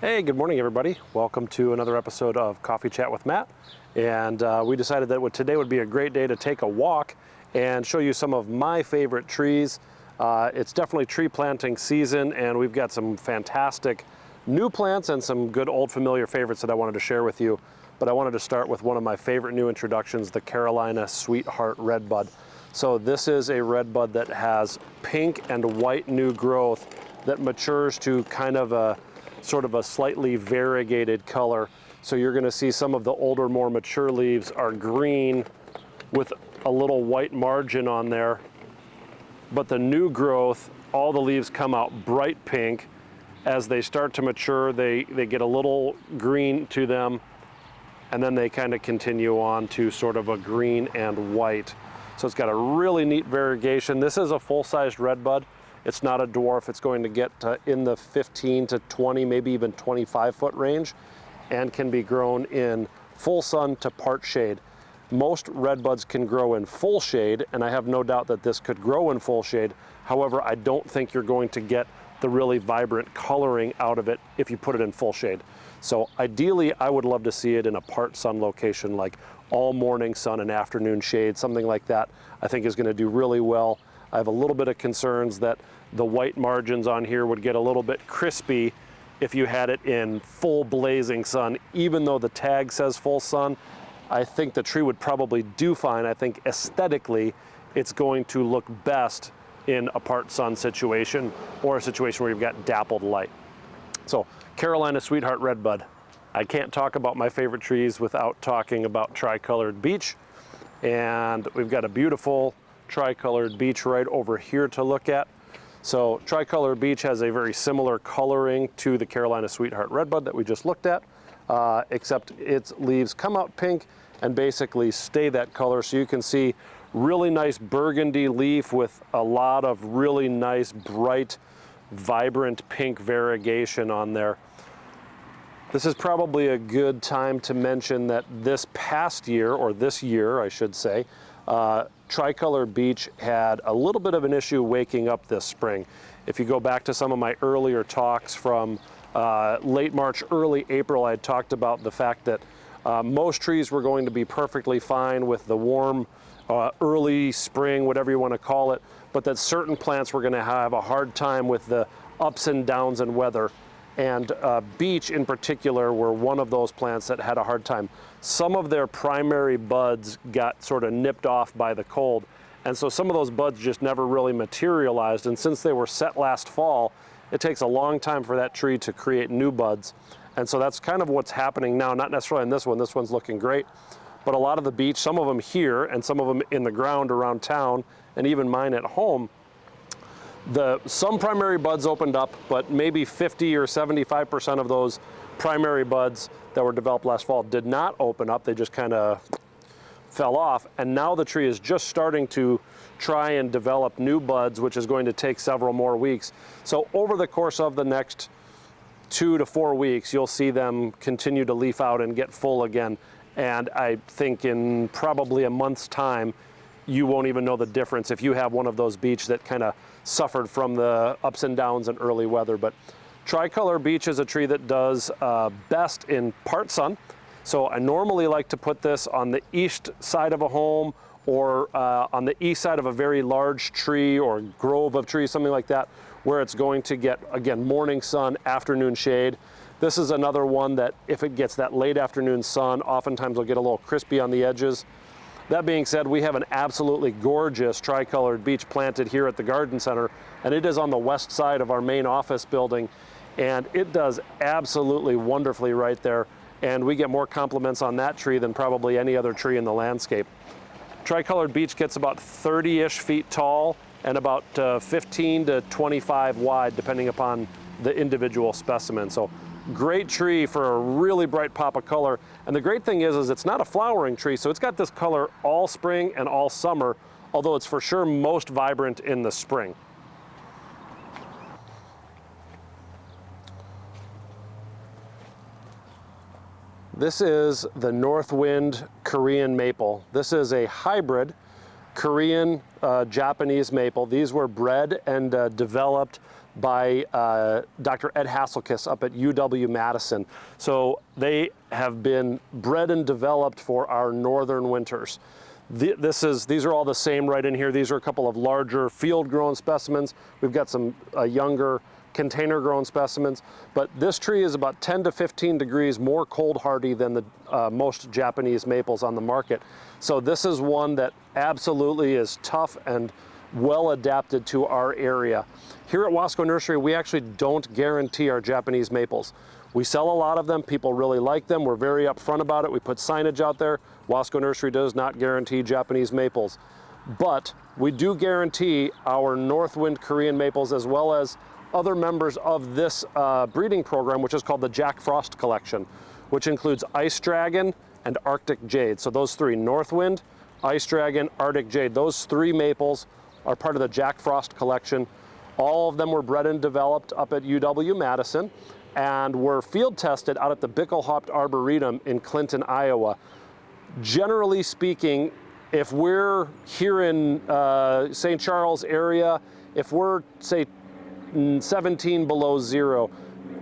Hey, good morning everybody. Welcome to another episode of Coffee Chat with Matt. And we decided that today would be a great day to take a walk and show you some of my favorite trees. It's definitely tree planting season, and we've got some fantastic new plants and some good old familiar favorites that I wanted to share with you. But I wanted to start with one of my favorite new introductions, the Carolina Sweetheart Redbud. So this is a redbud that has pink and white new growth that matures to kind of a sort of a slightly variegated color. So you're gonna see some of the older, more mature leaves are green with a little white margin on there. But the new growth, all the leaves come out bright pink. As they start to mature, they get a little green to them, and then they kind of continue on to sort of a green and white. So it's got a really neat variegation. This is a full-sized redbud. It's not a dwarf. It's going to get in the 15 to 20, maybe even 25 foot range, and can be grown in full sun to part shade. Most redbuds can grow in full shade, and I have no doubt that this could grow in full shade. However, I don't think you're going to get the really vibrant coloring out of it if you put it in full shade. So ideally, I would love to see it in a part sun location, like all morning sun and afternoon shade, something like that I think is going to do really well. I have a little bit of concerns that the white margins on here would get a little bit crispy if you had it in full blazing sun. Even though the tag says full sun, I think the tree would probably do fine. I think aesthetically, it's going to look best in a part sun situation or a situation where you've got dappled light. So Carolina Sweetheart Redbud. I can't talk about my favorite trees without talking about Tricolored Beech. And we've got a beautiful Tricolored Beech right over here to look at. So Tricolored Beech has a very similar coloring to the Carolina Sweetheart Redbud that we just looked at, except its leaves come out pink and basically stay that color. So you can see really nice burgundy leaf with a lot of really nice, bright, vibrant pink variegation on there. This is probably a good time to mention that this past year, or this year I should say, Tricolor Beech had a little bit of an issue waking up this spring. If you go back to some of my earlier talks from late March, early April, I had talked about the fact that most trees were going to be perfectly fine with the warm early spring, whatever you want to call it, but that certain plants were going to have a hard time with the ups and downs in weather. And beech in particular were one of those plants that had a hard time. Some of their primary buds got sort of nipped off by the cold, and so some of those buds just never really materialized. And since they were set last fall, it takes a long time for that tree to create new buds. And so that's kind of what's happening now, not necessarily in this one. This one's looking great, but a lot of the beech, some of them here and some of them in the ground around town, and even mine at home, some primary buds opened up, but maybe 50 or 75% of those primary buds that were developed last fall did not open up. They just kind of fell off. And now the tree is just starting to try and develop new buds, which is going to take several more weeks. So over the course of the next 2 to 4 weeks, you'll see them continue to leaf out and get full again. And I think in probably a month's time, you won't even know the difference if you have one of those beech that kind of suffered from the ups and downs in early weather. But Tricolor Beech is a tree that does best in part sun. So I normally like to put this on the east side of a home or on the east side of a very large tree or grove of trees, something like that, where it's going to get, again, morning sun, afternoon shade. This is another one that if it gets that late afternoon sun, oftentimes will get a little crispy on the edges. That being said, we have an absolutely gorgeous Tricolored Beech planted here at the garden center, and it is on the west side of our main office building, and it does absolutely wonderfully right there, and we get more compliments on that tree than probably any other tree in the landscape. Tricolored Beech gets about 30-ish feet tall and about 15 to 25 wide, depending upon the individual specimen. So great tree for a really bright pop of color. And the great thing is it's not a flowering tree, so it's got this color all spring and all summer, although it's for sure most vibrant in the spring. This is the Northwind Korean maple. This is a hybrid Korean Japanese maple. These were bred and developed by Dr. Ed Hasselkiss up at UW-Madison. So they have been bred and developed for our northern winters. These are all the same right in here. These are a couple of larger field-grown specimens. We've got some younger container-grown specimens, but this tree is about 10 to 15 degrees more cold hardy than the most Japanese maples on the market. So this is one that absolutely is tough and well adapted to our area. Here at Wasco Nursery, we actually don't guarantee our Japanese maples. We sell a lot of them, people really like them, we're very upfront about it, we put signage out there. Wasco Nursery does not guarantee Japanese maples, but we do guarantee our Northwind Korean maples as well as other members of this breeding program, which is called the Jack Frost Collection, which includes Ice Dragon and Arctic Jade. So those three, Northwind, Ice Dragon, Arctic Jade, those three maples are part of the Jack Frost Collection. All of them were bred and developed up at UW-Madison and were field tested out at the Bickelhaupt Arboretum in Clinton, Iowa. Generally speaking, if we're here in St. Charles area, if we're, say, 17 below zero,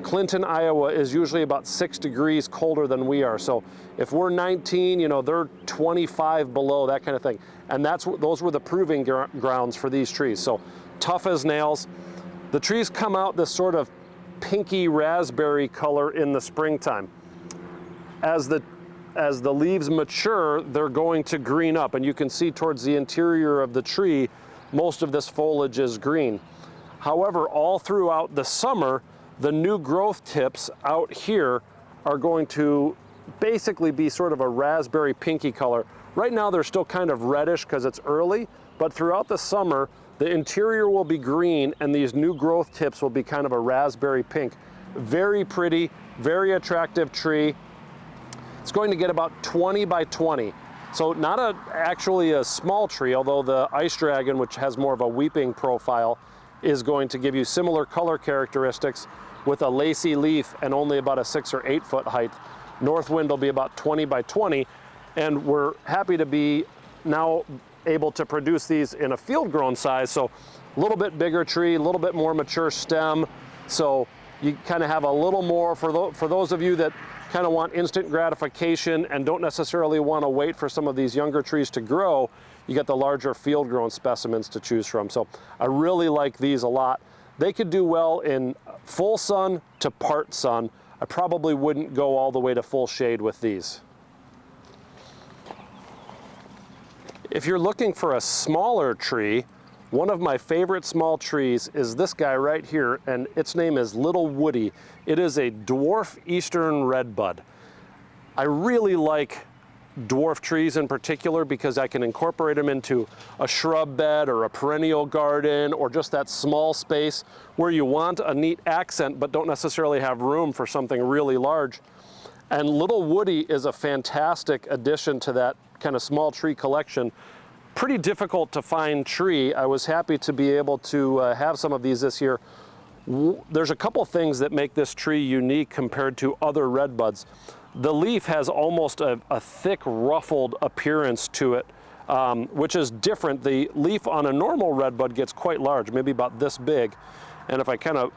Clinton, Iowa is usually about 6 degrees colder than we are. So if we're 19, you know, they're 25 below, that kind of thing. And those were the proving grounds for these trees. So tough as nails. The trees come out this sort of pinky raspberry color in the springtime. As the leaves mature, they're going to green up, and you can see towards the interior of the tree, most of this foliage is green. However, all throughout the summer, the new growth tips out here are going to basically be sort of a raspberry pinky color. Right now they're still kind of reddish because it's early, but throughout the summer, the interior will be green and these new growth tips will be kind of a raspberry pink. Very pretty, very attractive tree. It's going to get about 20 by 20. So not actually a small tree, although the Ice Dragon, which has more of a weeping profile, is going to give you similar color characteristics with a lacy leaf and only about a 6 or 8 foot height. Northwind will be about 20 by 20, and we're happy to be now able to produce these in a field grown size. So a little bit bigger tree, a little bit more mature stem. So you kind of have a little more for those of you that kind of want instant gratification and don't necessarily want to wait for some of these younger trees to grow. You get the larger field grown specimens to choose from. So I really like these a lot. They could do well in full sun to part sun. I probably wouldn't go all the way to full shade with these. If you're looking for a smaller tree, one of my favorite small trees is this guy right here, and its name is Little Woody. It is a Dwarf Eastern Redbud. I really like dwarf trees in particular because I can incorporate them into a shrub bed or a perennial garden or just that small space where you want a neat accent but don't necessarily have room for something really large. And Little Woody is a fantastic addition to that kind of small tree collection. Pretty difficult to find tree. I was happy to be able to have some of these this year. There's a couple things that make this tree unique compared to other redbuds. The leaf has almost a thick ruffled appearance to it, which is different. The leaf on a normal redbud gets quite large, maybe about this big. And if I kind of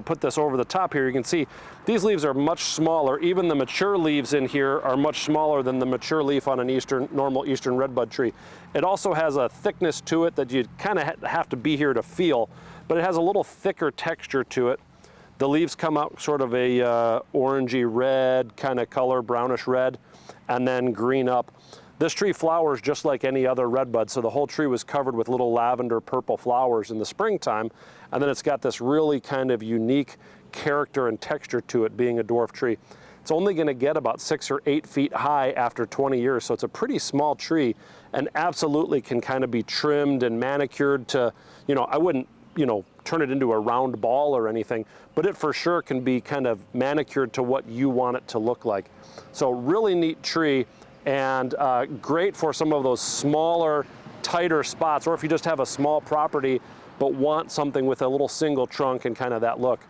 put this over the top here, you can see these leaves are much smaller. Even the mature leaves in here are much smaller than the mature leaf on an normal Eastern redbud tree. It also has a thickness to it that you kind of have to be here to feel, but it has a little thicker texture to it. The leaves come out sort of a orangey red kind of color, brownish red, and then green up. This tree flowers just like any other redbud, so the whole tree was covered with little lavender purple flowers in the springtime, and then it's got this really kind of unique character and texture to it being a dwarf tree. It's only going to get about 6 or 8 feet high after 20 years, so it's a pretty small tree and absolutely can kind of be trimmed and manicured to, I wouldn't, turn it into a round ball or anything, but it for sure can be kind of manicured to what you want it to look like. So really neat tree, and great for some of those smaller, tighter spots, or if you just have a small property but want something with a little single trunk and kind of that look.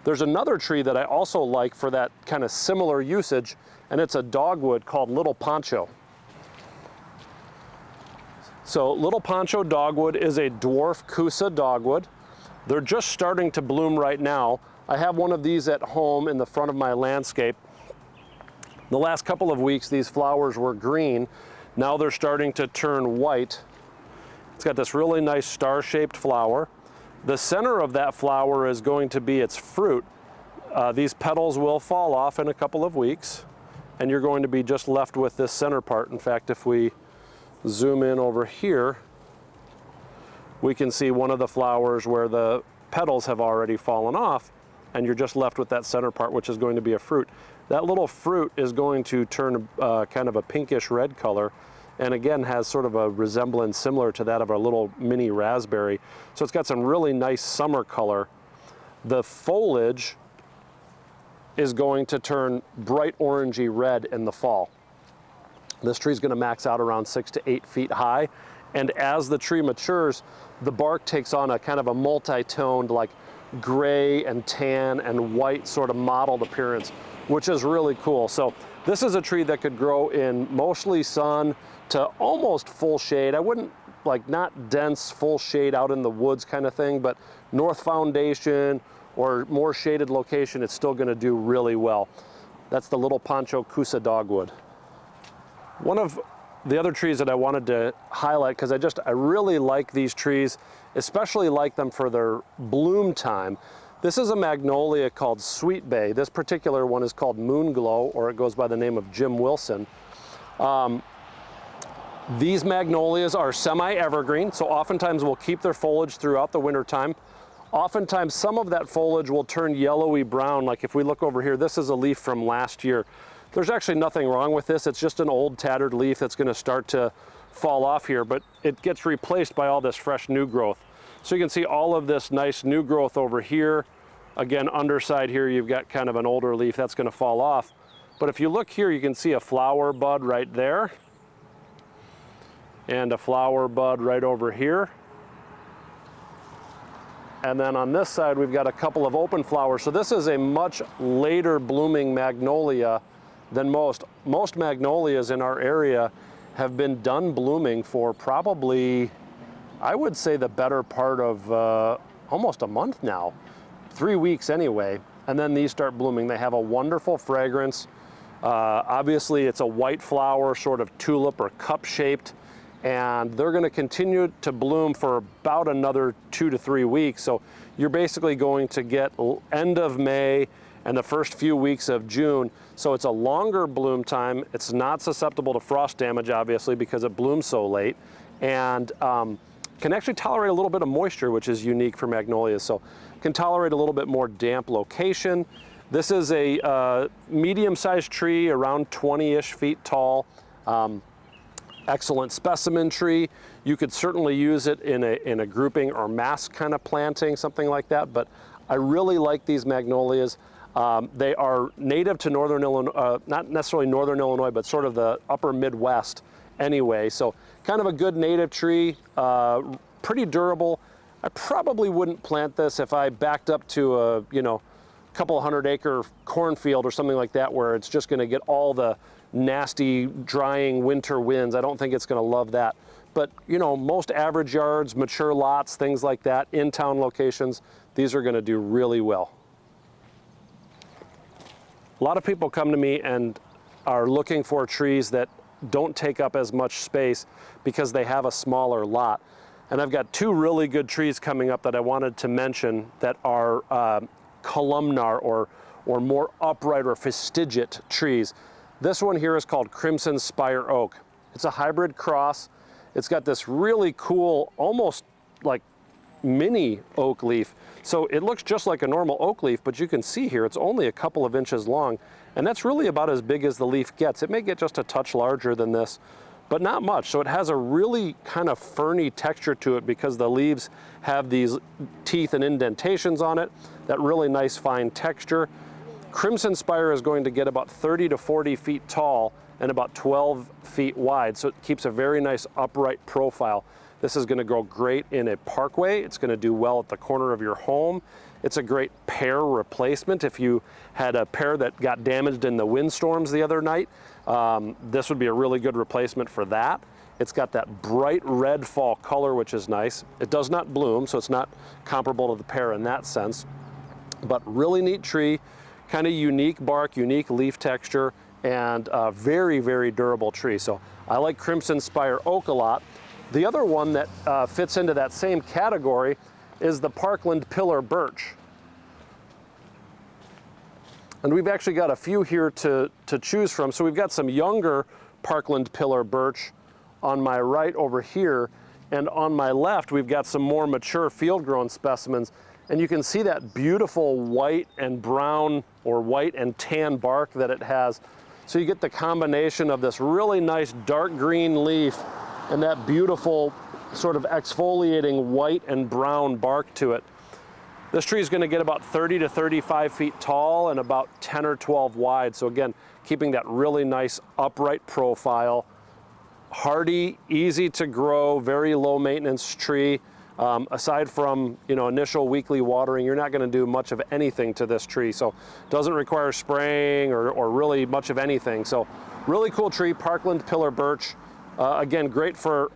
There's another tree that I also like for that kind of similar usage, and it's a dogwood called Little Poncho. So little Poncho dogwood is a dwarf Kusa dogwood. They're just starting to bloom right now. I have one of these at home in the front of my landscape. The last couple of weeks, these flowers were green. Now they're starting to turn white. It's got this really nice star-shaped flower. The center of that flower is going to be its fruit. These petals will fall off in a couple of weeks, and you're going to be just left with this center part. In fact, if we zoom in over here, we can see one of the flowers where the petals have already fallen off, and you're just left with that center part, which is going to be a fruit. That little fruit is going to turn kind of a pinkish red color, and again has sort of a resemblance similar to that of our little mini raspberry. So it's got some really nice summer color. The foliage is going to turn bright orangey red in the fall. This tree is going to max out around 6 to 8 feet high, and as the tree matures, the bark takes on a kind of a multi-toned, like gray and tan and white sort of mottled appearance, which is really cool. So this is a tree that could grow in mostly sun to almost full shade. I wouldn't, like, not dense full shade out in the woods kind of thing, but north foundation or more shaded location, it's still gonna do really well. That's the little Poncho Kusa dogwood. One of the other trees that I wanted to highlight, because I really like these trees, especially like them for their bloom time. This is a magnolia called Sweet Bay. This particular one is called Moonglow, or it goes by the name of Jim Wilson. These magnolias are semi-evergreen, so oftentimes will keep their foliage throughout the winter time. Oftentimes some of that foliage will turn yellowy brown. Like if we look over here, this is a leaf from last year. There's actually nothing wrong with this. It's just an old tattered leaf that's gonna start to fall off here, but it gets replaced by all this fresh new growth. So you can see all of this nice new growth over here. Again, underside here, you've got kind of an older leaf that's gonna fall off. But if you look here, you can see a flower bud right there, and a flower bud right over here. And then on this side, we've got a couple of open flowers. So this is a much later blooming magnolia than most. Most magnolias in our area have been done blooming for probably, I would say, the better part of almost a month now, 3 weeks anyway. And then these start blooming. They have a wonderful fragrance. Obviously, it's a white flower, sort of tulip or cup shaped, and they're going to continue to bloom for about another 2 to 3 weeks. So you're basically going to get end of May and the first few weeks of June. So it's a longer bloom time. It's not susceptible to frost damage, obviously, because it blooms so late, and can actually tolerate a little bit of moisture, which is unique for magnolias. So can tolerate a little bit more damp location. This is a medium-sized tree, around 20-ish feet tall. Excellent specimen tree. You could certainly use it in a grouping or mass kind of planting, something like that, but I really like these magnolias. They are native to northern Illinois, not necessarily northern Illinois, but sort of the upper Midwest anyway. So kind of a good native tree, pretty durable. I probably wouldn't plant this if I backed up to a, couple 100-acre cornfield or something like that, where it's just going to get all the nasty drying winter winds. I don't think it's going to love that. But most average yards, mature lots, things like that, in town locations, these are going to do really well. A lot of people come to me and are looking for trees that don't take up as much space because they have a smaller lot. And I've got 2 really good trees coming up that I wanted to mention that are columnar or more upright or fastigiate trees. This one here is called Crimson Spire Oak. It's a hybrid cross. It's got this really cool, almost like mini oak leaf. So it looks just like a normal oak leaf, but you can see here it's only a couple of inches long, and that's really about as big as the leaf gets. It may get just a touch larger than this, but not much. So it has a really kind of ferny texture to it because the leaves have these teeth and indentations on it, that really nice fine texture. Crimson Spire is going to get about 30 to 40 feet tall and about 12 feet wide, so it keeps a very nice upright profile. This is going to grow great in a parkway. It's going to do well at the corner of your home. It's a great pear replacement. If you had a pear that got damaged in the windstorms the other night, this would be a really good replacement for that. It's got that bright red fall color, which is nice. It does not bloom, so it's not comparable to the pear in that sense, but really neat tree, kind of unique bark, unique leaf texture, and a very, very durable tree. So I like Crimson Spire oak a lot. The other one that fits into that same category is the Parkland pillar birch. And we've actually got a few here to choose from. So we've got some younger Parkland pillar birch on my right over here, and on my left we've got some more mature field-grown specimens, and you can see that beautiful white and brown or white and tan bark that it has. So you get the combination of this really nice dark green leaf and that beautiful sort of exfoliating white and brown bark to it. This tree is going to get about 30 to 35 feet tall and about 10 or 12 wide. So again, keeping that really nice upright profile. Hardy, easy to grow, very low maintenance tree. Aside from initial weekly watering, you're not going to do much of anything to this tree. So it doesn't require spraying or really much of anything. So really cool tree, Parkland pillar birch. Again, great for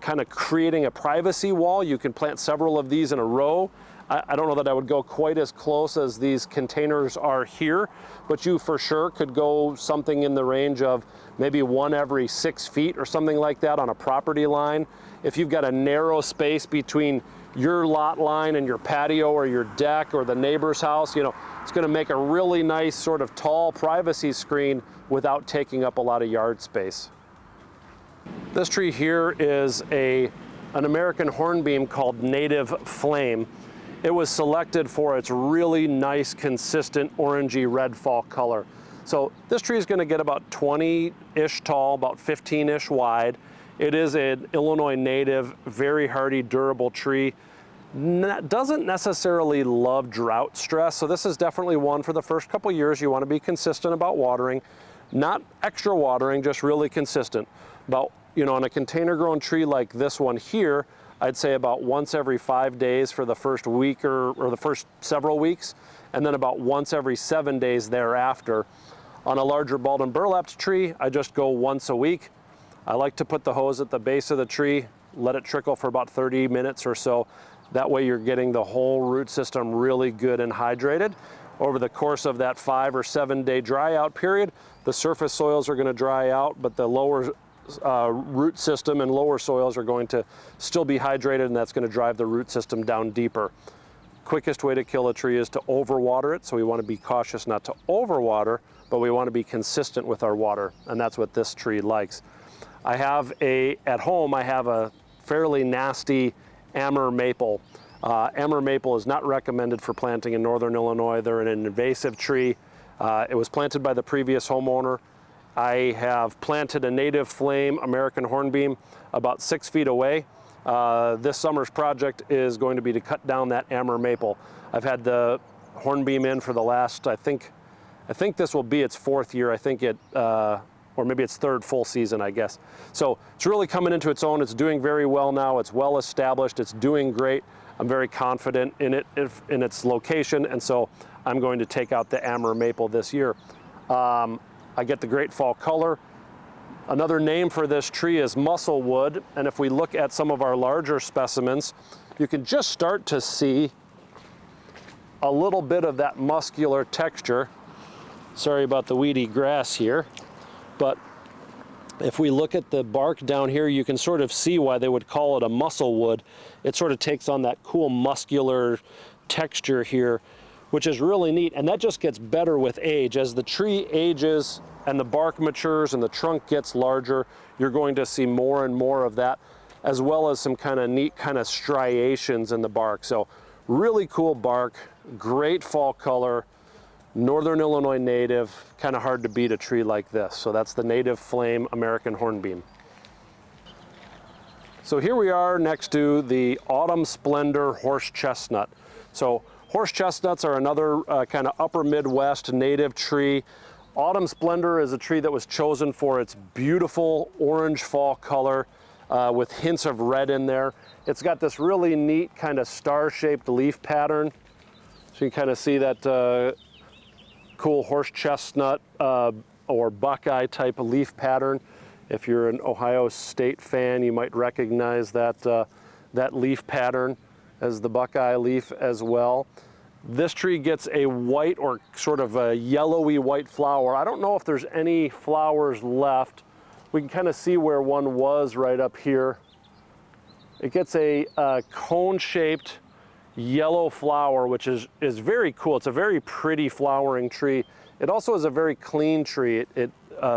kind of creating a privacy wall. You can plant several of these in a row. I don't know that I would go quite as close as these containers are here, but you for sure could go something in the range of maybe one every 6 feet or something like that on a property line. If you've got a narrow space between your lot line and your patio or your deck or the neighbor's house, it's going to make a really nice sort of tall privacy screen without taking up a lot of yard space. This tree here is an American hornbeam called Native Flame. It was selected for its really nice, consistent orangey red fall color. So this tree is going to get about 20-ish tall, about 15-ish wide. It is an Illinois native, very hardy, durable tree. Doesn't necessarily love drought stress, so this is definitely one for the first couple years. You want to be consistent about watering, not extra watering, just really consistent. About, on a container grown tree like this one here, I'd say about once every 5 days for the first week or the first several weeks, and then about once every 7 days thereafter. On a larger balled and burlapped tree, I just go once a week. I like to put the hose at the base of the tree, let it trickle for about 30 minutes or so. That way you're getting the whole root system really good and hydrated. Over the course of that 5 or 7 day dry out period, the surface soils are going to dry out, but the lower root system and lower soils are going to still be hydrated, and that's going to drive the root system down deeper. Quickest way to kill a tree is to overwater it, so we want to be cautious not to overwater, but we want to be consistent with our water, and that's what this tree likes. At home I have a fairly nasty amur maple. Amur maple is not recommended for planting in northern Illinois. They're an invasive tree. It was planted by the previous homeowner. I have planted a Native Flame American hornbeam about 6 feet away. This summer's project is going to be to cut down that amur maple. I've had the hornbeam in for the last, I think this will be its 4th year. I think or maybe its 3rd full season, I guess. So it's really coming into its own. It's doing very well now. It's well established. It's doing great. I'm very confident in it, in its location, and so I'm going to take out the amur maple this year. I get the great fall color. Another name for this tree is musclewood, and if we look at some of our larger specimens, you can just start to see a little bit of that muscular texture. Sorry about the weedy grass here, but if we look at the bark down here, you can sort of see why they would call it a musclewood. It sort of takes on that cool muscular texture here, which is really neat, and that just gets better with age. As the tree ages and the bark matures and the trunk gets larger, you're going to see more and more of that, as well as some kind of neat kind of striations in the bark. So really cool bark, great fall color, northern Illinois native, kind of hard to beat a tree like this. So that's the Native Flame American hornbeam. So here we are next to the Autumn Splendor horse chestnut. So horse chestnuts are another kind of upper Midwest native tree. Autumn Splendor is a tree that was chosen for its beautiful orange fall color with hints of red in there. It's got this really neat kind of star-shaped leaf pattern. So you can kind of see that cool horse chestnut or buckeye type of leaf pattern. If you're an Ohio State fan, you might recognize that, that leaf pattern as the Buckeye leaf as well. This tree gets a white or sort of a yellowy white flower. I don't know if there's any flowers left. We can kind of see where one was right up here. It gets a cone-shaped yellow flower, which is very cool. It's a very pretty flowering tree. It also is a very clean tree.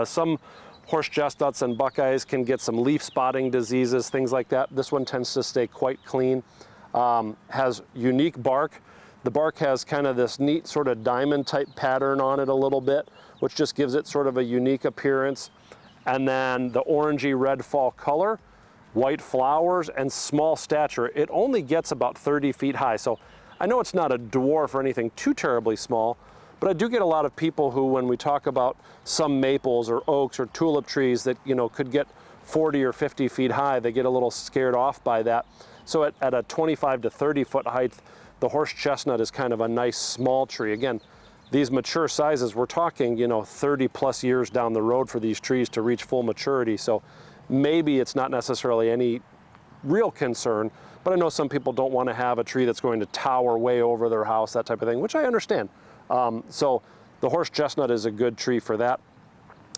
Some horse chestnuts and buckeyes can get some leaf spotting diseases, things like that. This one tends to stay quite clean. Has unique bark. The bark has kind of this neat sort of diamond type pattern on it a little bit, which just gives it sort of a unique appearance. And then the orangey red fall color, white flowers, and small stature. It only gets about 30 feet high. So I know it's not a dwarf or anything too terribly small, but I do get a lot of people who, when we talk about some maples or oaks or tulip trees that, you know, could get 40 or 50 feet high, they get a little scared off by that. So at a 25 to 30 foot height, the horse chestnut is kind of a nice small tree. Again, these mature sizes, we're talking, you know, 30 plus years down the road for these trees to reach full maturity. So maybe it's not necessarily any real concern, but I know some people don't want to have a tree that's going to tower way over their house, that type of thing, which I understand. So the horse chestnut is a good tree for that.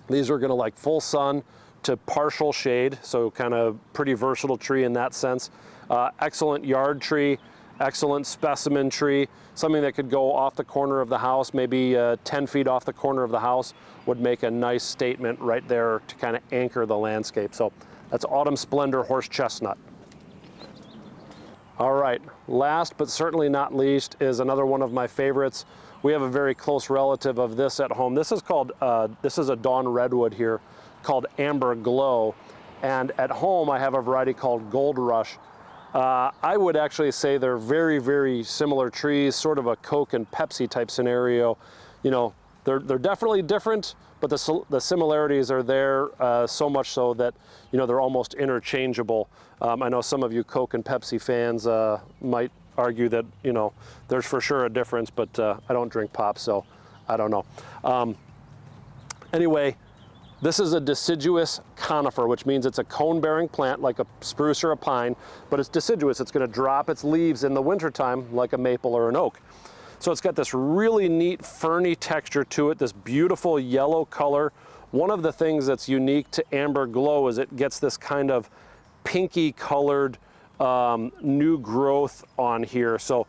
These are going to like full sun to partial shade, so kind of pretty versatile tree in that sense. Excellent yard tree, excellent specimen tree, something that could go off the corner of the house, maybe 10 feet off the corner of the house would make a nice statement right there to kind of anchor the landscape. So that's Autumn Splendor horse chestnut. All right, last but certainly not least is another one of my favorites. We have a very close relative of this at home. This is called, this is a Dawn Redwood here called Amber Glow. And at home I have a variety called Gold Rush. I would actually say they're very, very similar trees, sort of a Coke and Pepsi type scenario. You know, they're definitely different, but the similarities are there so much so that, you know, they're almost interchangeable. I know some of you Coke and Pepsi fans might argue that, you know, there's for sure a difference, but I don't drink pop, so I don't know. Anyway, this is a deciduous conifer, which means it's a cone-bearing plant like a spruce or a pine, but it's deciduous. It's going to drop its leaves in the wintertime like a maple or an oak. So it's got this really neat ferny texture to it, this beautiful yellow color. One of the things that's unique to Amber Glow is it gets this kind of pinky colored new growth on here. So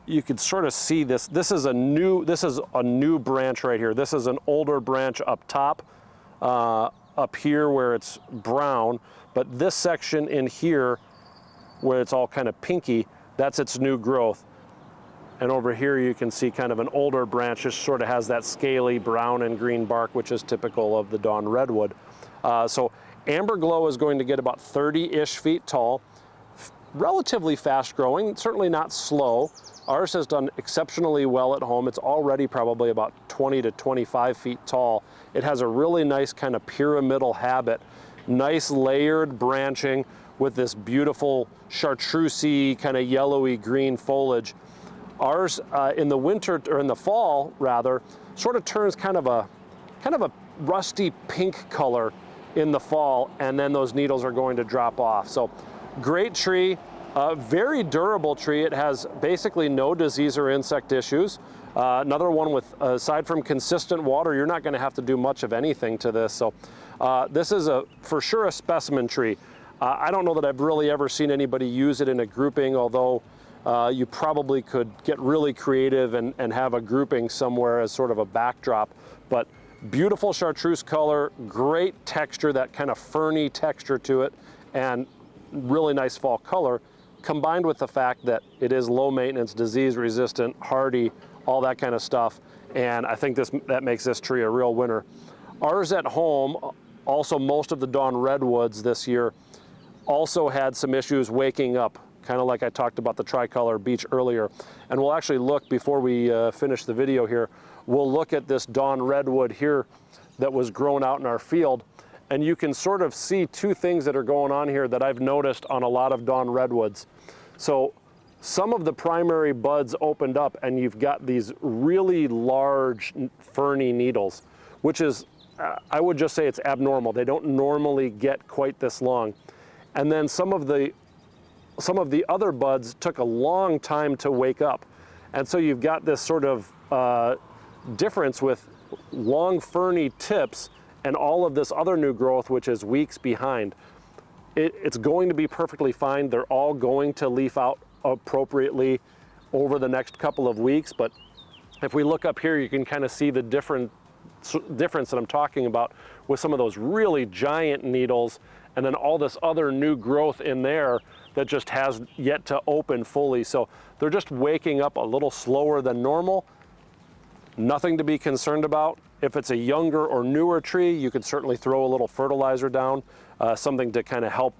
you could sort of see this. This is a new branch right here. This is an older branch up top, up here where it's brown, but this section in here where it's all kind of pinky, that's its new growth. And over here you can see kind of an older branch, just sort of has that scaly brown and green bark, which is typical of the Dawn Redwood. So Amber Glow is going to get about 30-ish feet tall, relatively fast growing, certainly not slow. Ours has done exceptionally well at home. It's already probably about 20 to 25 feet tall. It has a really nice kind of pyramidal habit, nice layered branching with this beautiful chartreusey kind of yellowy green foliage. Ours in the winter, or in the fall rather, sort of turns kind of a rusty pink color in the fall, and then those needles are going to drop off. So great tree. Very durable tree. It has basically no disease or insect issues. Another one with, aside from consistent water, you're not going to have to do much of anything to this. So this is for sure a specimen tree. I don't know that I've really ever seen anybody use it in a grouping, although you probably could get really creative and have a grouping somewhere as sort of a backdrop. But beautiful chartreuse color, great texture, that kind of ferny texture to it, and really nice fall color, combined with the fact that it is low maintenance, disease resistant, hardy, all that kind of stuff. And I think that makes this tree a real winner. Ours at home, also most of the Dawn Redwoods this year, also had some issues waking up, kind of like I talked about the Tricolor Beech earlier. And we'll actually look, before we finish the video here, we'll look at this Dawn Redwood here that was grown out in our field. And you can sort of see two things that are going on here that I've noticed on a lot of Dawn Redwoods. So some of the primary buds opened up and you've got these really large ferny needles, which is I would just say it's abnormal. They don't normally get quite this long. And then some of the other buds took a long time to wake up. And so you've got this sort of difference with long ferny tips and all of this other new growth, which is weeks behind. It's going to be perfectly fine. They're all going to leaf out appropriately over the next couple of weeks. But if we look up here, you can kind of see the difference that I'm talking about with some of those really giant needles and then all this other new growth in there that just has yet to open fully. So they're just waking up a little slower than normal. Nothing to be concerned about. If it's a younger or newer tree, you could certainly throw a little fertilizer down, something to kind of help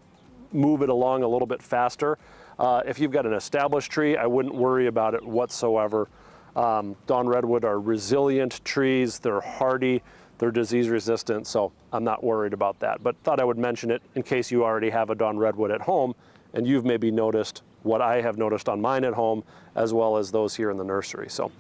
move it along a little bit faster. If you've got an established tree, I wouldn't worry about it whatsoever. Dawn Redwood are resilient trees, they're hardy, they're disease resistant, so I'm not worried about that. But thought I would mention it in case you already have a Dawn Redwood at home and you've maybe noticed what I have noticed on mine at home, as well as those here in the nursery. So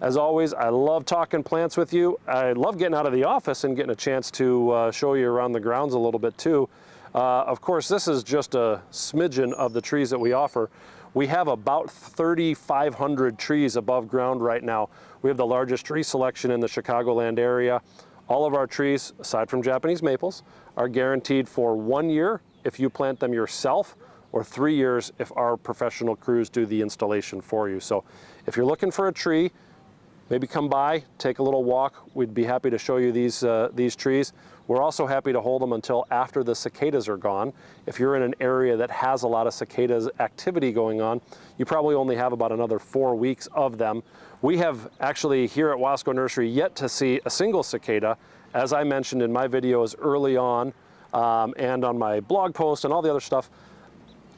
as always, I love talking plants with you. I love getting out of the office and getting a chance to show you around the grounds a little bit too. Of course, this is just a smidgen of the trees that we offer. We have about 3,500 trees above ground right now. We have the largest tree selection in the Chicagoland area. All of our trees, aside from Japanese maples, are guaranteed for 1 year if you plant them yourself, or 3 years if our professional crews do the installation for you. So if you're looking for a tree, maybe come by, take a little walk. We'd be happy to show you these trees. We're also happy to hold them until after the cicadas are gone. If you're in an area that has a lot of cicadas activity going on, you probably only have about another 4 weeks of them. We have actually here at Wasco Nursery yet to see a single cicada. As I mentioned in my videos early on and on my blog post and all the other stuff,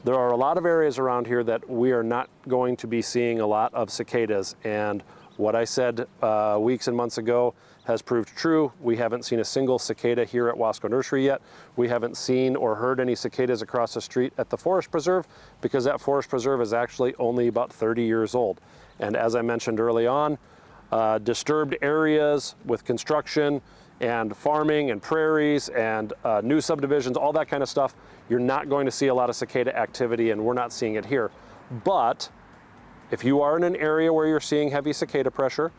there are a lot of areas around here that we are not going to be seeing a lot of cicadas. And what I said weeks and months ago has proved true. We haven't seen a single cicada here at Wasco Nursery yet. We haven't seen or heard any cicadas across the street at the forest preserve because that forest preserve is actually only about 30 years old. And as I mentioned early on, disturbed areas with construction and farming and prairies and new subdivisions, all that kind of stuff, you're not going to see a lot of cicada activity, and we're not seeing it here. But if you are in an area where you're seeing heavy cicada pressure,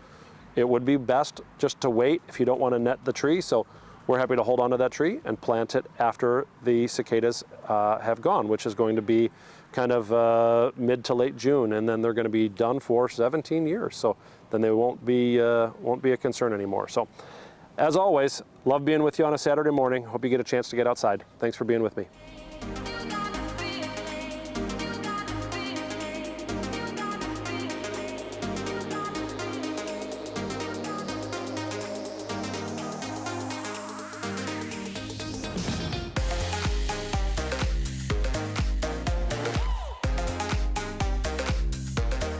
it would be best just to wait if you don't want to net the tree. So we're happy to hold on to that tree and plant it after the cicadas have gone, which is going to be kind of mid to late June, and then they're going to be done for 17 years. So then they won't be a concern anymore. So as always, love being with you on a Saturday morning. Hope you get a chance to get outside. Thanks for being with me.